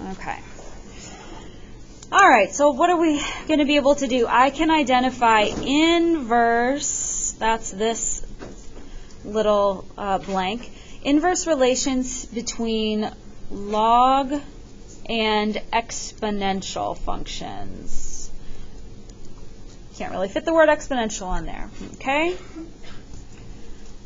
Okay. All right, so what are we going to be able to do? I can identify inverse, that's this little blank, inverse relations between log and exponential functions. Can't really fit the word exponential on there, okay?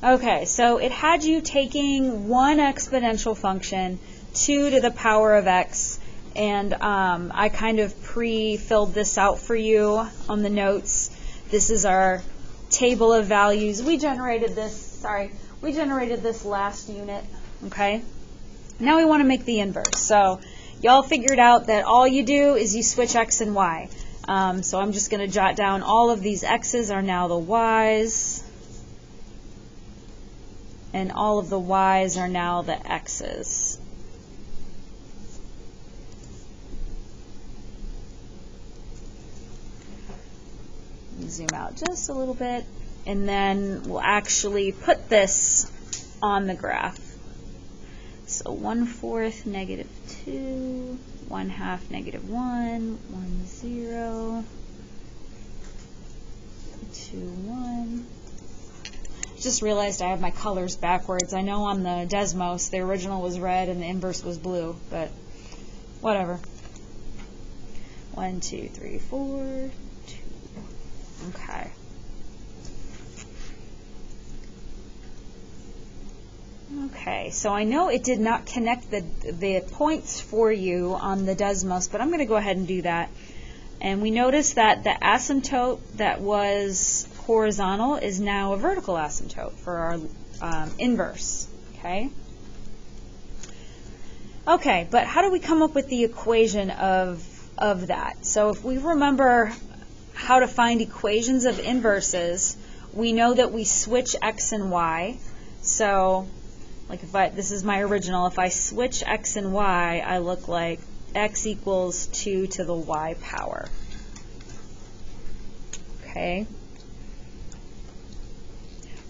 Okay, so it had you taking one exponential function, 2 to the power of x, and I kind of pre-filled this out for you on the notes. This is our table of values. We generated this last unit, okay? Now we want to make the inverse. So y'all figured out that all you do is you switch x and y. So I'm just going to jot down all of these x's are now the y's, and all of the y's are now the x's. Zoom out just a little bit, and then we'll actually put this on the graph. So 1/4 -2, 1/2 -1, 1 0, 2 1. Just realized I have my colors backwards. I know on the Desmos the original was red and the inverse was blue, but whatever. 1 2 3 4. Okay. Okay, so I know it did not connect the points for you on the Desmos, but I'm going to go ahead and do that. And we notice that the asymptote that was horizontal is now a vertical asymptote for our inverse. Okay. Okay, but how do we come up with the equation of that? So if we remember how to find equations of inverses, we know that we switch x and y. So, like this is my original, if I switch x and y, I look like x equals 2 to the y power. Okay.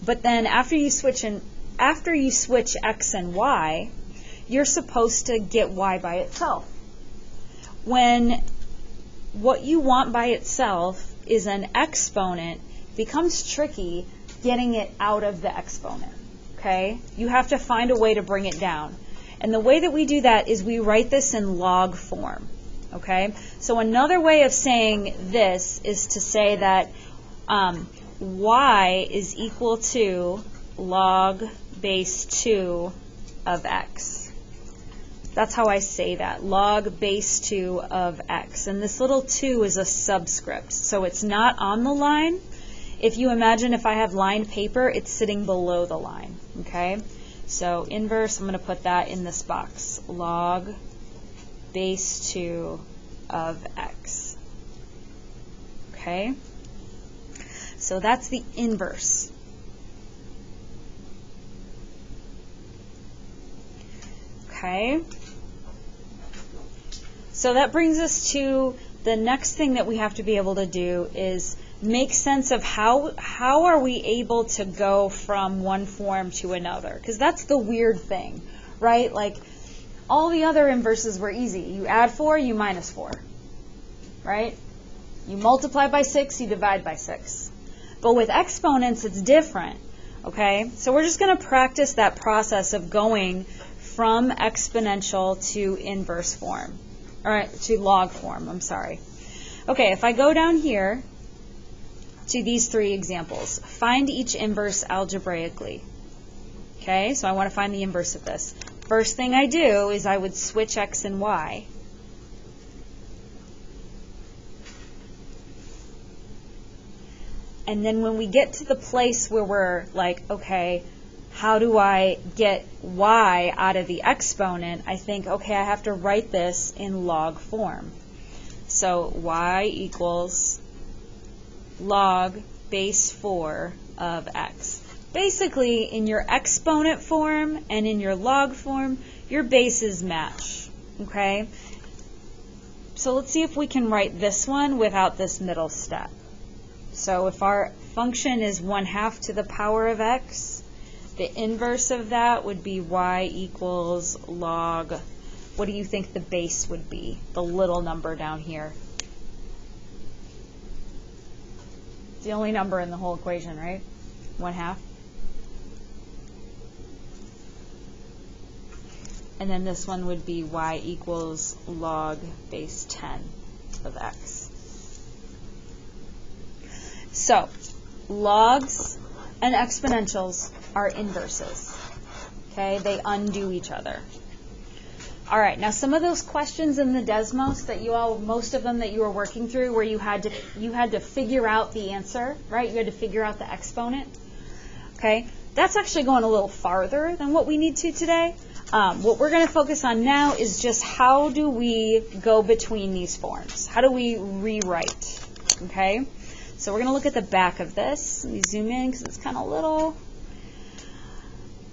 But then after you switch x and y, you're supposed to get y by itself. When what you want by itself is an exponent, becomes tricky getting it out of the exponent. Okay? You have to find a way to bring it down. And the way that we do that is we write this in log form. Okay? So another way of saying this is to say that y is equal to log base 2 of x. That's how I say that, log base 2 of x. And this little 2 is a subscript, so it's not on the line. If you imagine if I have lined paper, it's sitting below the line. Okay? So inverse, I'm going to put that in this box, log base 2 of x. Okay? So that's the inverse. Okay? So that brings us to the next thing that we have to be able to do is make sense of how are we able to go from one form to another, because that's the weird thing, right? Like all the other inverses were easy. You add 4, you minus 4, right? You multiply by 6, you divide by 6. But with exponents, it's different, okay? So we're just going to practice that process of going from exponential to inverse form, or to log form, I'm sorry. Okay, if I go down here to these 3 examples, find each inverse algebraically. Okay, so I want to find the inverse of this. First thing I do is I would switch x and y. And then when we get to the place where we're like, okay, how do I get y out of the exponent? I think, okay, I have to write this in log form. So y equals log base 4 of x. Basically, in your exponent form and in your log form, your bases match. Okay? So let's see if we can write this one without this middle step. So if our function is 1/2 to the power of x, the inverse of that would be y equals log what do you think the base would be? The little number down here. It's the only number in the whole equation, right? 1/2. And then this one would be y equals log base 10 of x. So, logs and exponentials are inverses. Okay, they undo each other. All right, now some of those questions in the Desmos that most of them that you were working through, where you had to figure out the answer, right? You had to figure out the exponent. Okay, that's actually going a little farther than what we need to today. What we're going to focus on now is just how do we go between these forms? How do we rewrite? Okay, so we're going to look at the back of this. Let me zoom in because it's kind of little.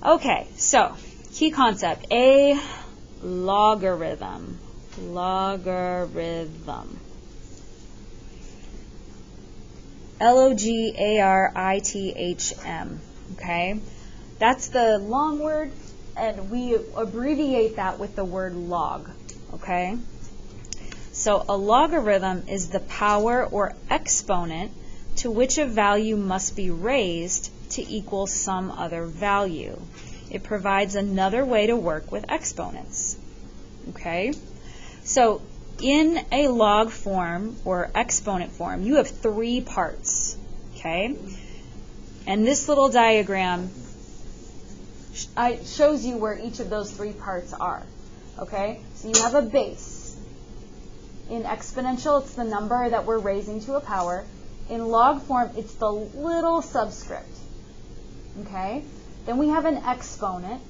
Okay, so key concept, a logarithm. Logarithm. Logarithm. Okay, that's the long word, and we abbreviate that with the word log. Okay, so a logarithm is the power or exponent to which a value must be raised to equal some other value. It provides another way to work with exponents. Okay, so in a log form or exponent form, you have 3 parts. Okay, and this little diagram shows you where each of those 3 parts are. Okay, so you have a base. In exponential, it's the number that we're raising to a power. In log form, it's the little subscript. Okay, then we have an exponent,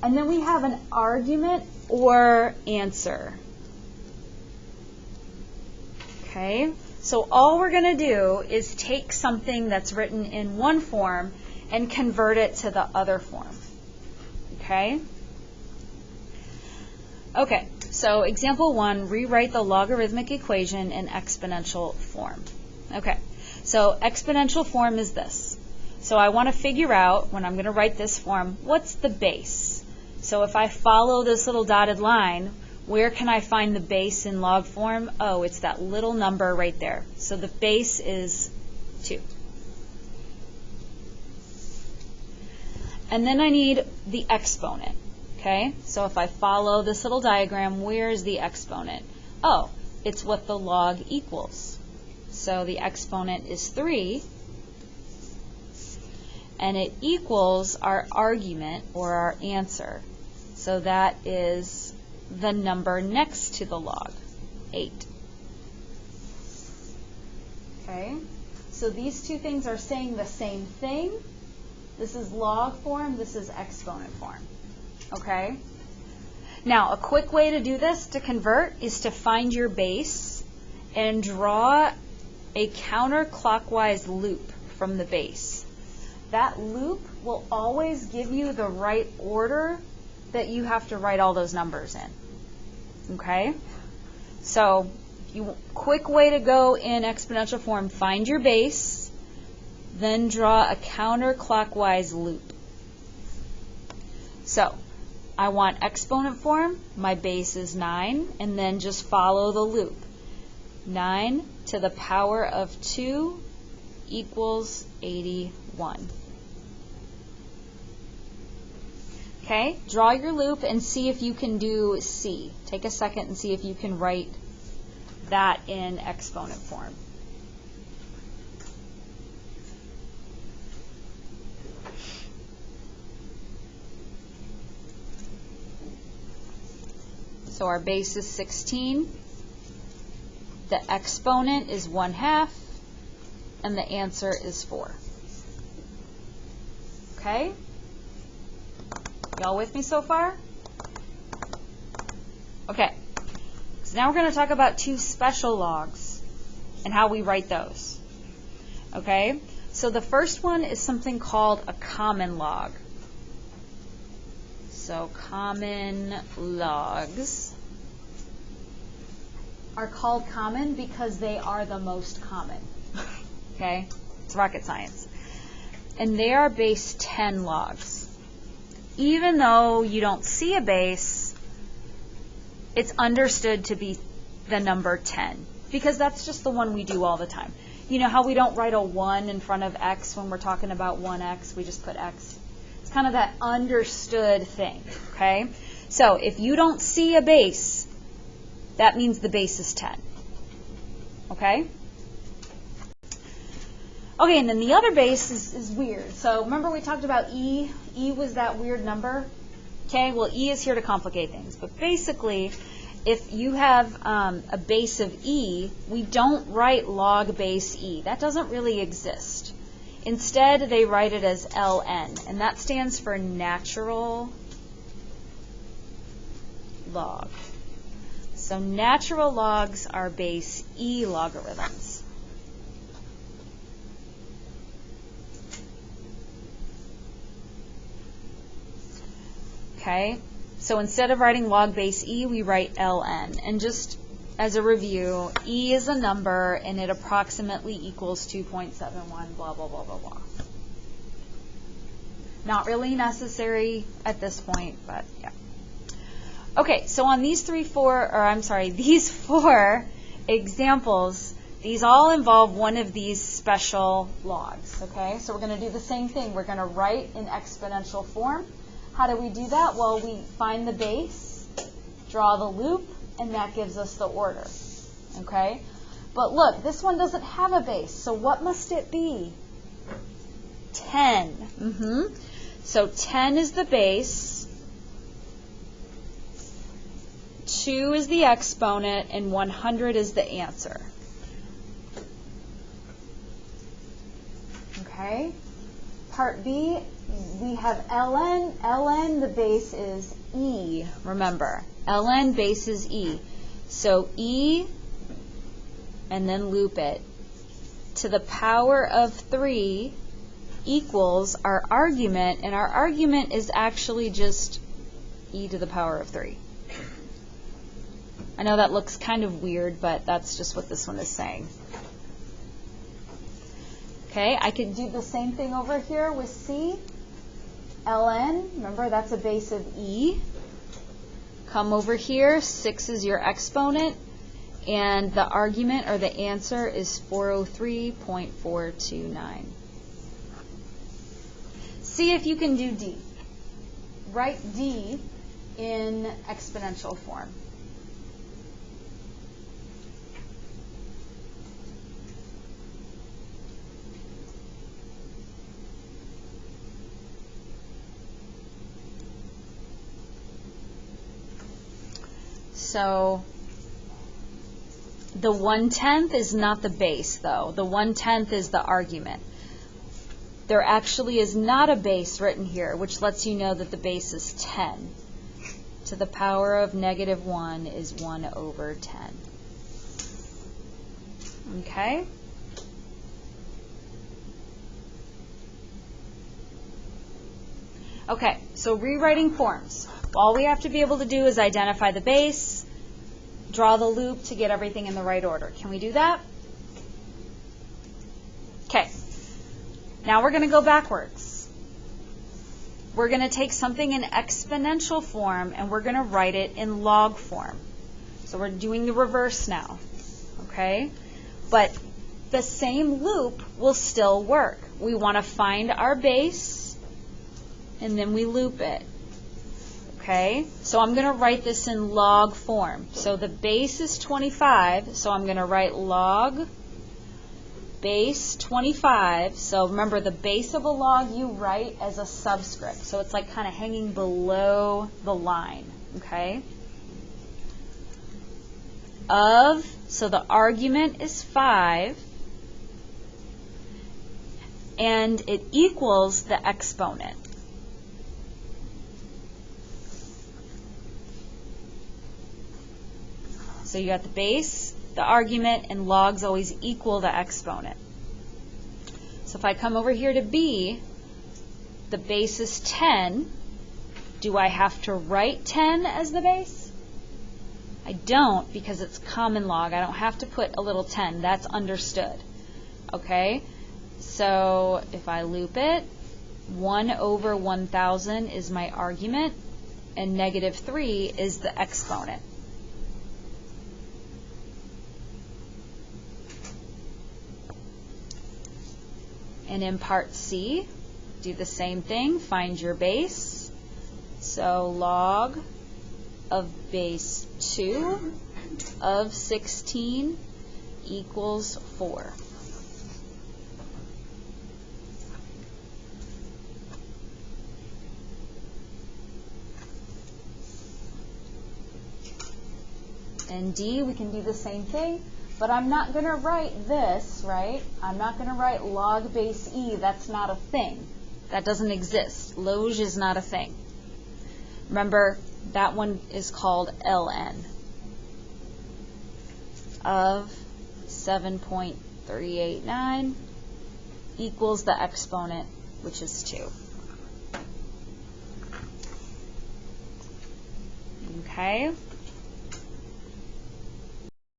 and then we have an argument or answer. Okay, so all we're going to do is take something that's written in one form and convert it to the other form. Okay? Okay, so example 1, rewrite the logarithmic equation in exponential form. Okay, so exponential form is this. So I want to figure out, when I'm going to write this form, what's the base? So if I follow this little dotted line, where can I find the base in log form? Oh, it's that little number right there. So the base is 2. And then I need the exponent. Okay, so if I follow this little diagram, where is the exponent? Oh, it's what the log equals. So the exponent is 3, and it equals our argument or our answer. So that is the number next to the log, 8. Okay, so these two things are saying the same thing. This is log form, this is exponent form. Okay, now a quick way to do this, to convert, is to find your base and draw a counterclockwise loop from the base. That loop will always give you the right order that you have to write all those numbers in. Okay, so quick way to go in exponential form, find your base, then draw a counterclockwise loop. So I want exponent form, my base is 9, and then just follow the loop. 9 to the power of 2 equals 81. Okay, draw your loop and see if you can do C. Take a second and see if you can write that in exponent form. So our base is 16. The exponent is 1/2, and the answer is 4. Okay? Y'all with me so far? Okay. So now we're going to talk about 2 special logs and how we write those. Okay? So the first one is something called a common log. So common logs are called common because they are the most common. Okay? It's rocket science. And they are base 10 logs. Even though you don't see a base, it's understood to be the number 10, because that's just the one we do all the time. You know how we don't write a 1 in front of x when we're talking about 1x, we just put x. It's kind of that understood thing, okay? So if you don't see a base, that means the base is 10, okay? Okay, and then the other base is weird. So remember we talked about e? E was that weird number. Okay, well, e is here to complicate things. But basically, if you have a base of e, we don't write log base e. That doesn't really exist. Instead, they write it as ln, and that stands for natural log. So natural logs are base e logarithms. Okay, so instead of writing log base e, we write ln. And just as a review, e is a number, and it approximately equals 2.71, blah, blah, blah, blah, blah. Not really necessary at this point, but yeah. Okay, so on these these four examples, these all involve one of these special logs, okay? So we're going to do the same thing. We're going to write in exponential form. How do we do that? Well, we find the base, draw the loop, and that gives us the order, okay? But look, this one doesn't have a base, so what must it be? 10. So 10 is the base, 2 is the exponent, and 100 is the answer. Okay? Part B, we have ln. ln, the base is e, remember. ln base is e. So e, and then loop it, to the power of 3 equals our argument, and our argument is actually just e to the power of 3. I know that looks kind of weird, but that's just what this one is saying. Okay, I could do the same thing over here with C. ln, remember that's a base of e. Come over here, 6 is your exponent, and the argument or the answer is 403.429. See if you can do D. Write D in exponential form. So the 1/10 is not the base, though. The 1/10 is the argument. There actually is not a base written here, which lets you know that the base is 10. To the power of -1 is 1/10. Okay? Okay, so rewriting forms. All we have to be able to do is identify the base, draw the loop to get everything in the right order. Can we do that? Okay. Now we're going to go backwards. We're going to take something in exponential form and we're going to write it in log form. So we're doing the reverse now. Okay? But the same loop will still work. We want to find our base and then we loop it. Okay, so I'm going to write this in log form. So the base is 25, so I'm going to write log base 25. So remember, the base of a log you write as a subscript. So it's like kind of hanging below the line. Okay, so the argument is 5, and it equals the exponent. So you got the base, the argument, and logs always equal the exponent. So if I come over here to B, the base is 10. Do I have to write 10 as the base? I don't, because it's common log. I don't have to put a little 10. That's understood. Okay? So if I loop it, 1/1000 is my argument, and -3 is the exponent. And in part C, do the same thing, find your base. So log of base 2 of 16 equals 4. And D, we can do the same thing, but I'm not going to write this, right? I'm not going to write log base E. That's not a thing. That doesn't exist. Log is not a thing. Remember, that one is called ln of 7.389 equals the exponent, which is 2. Okay?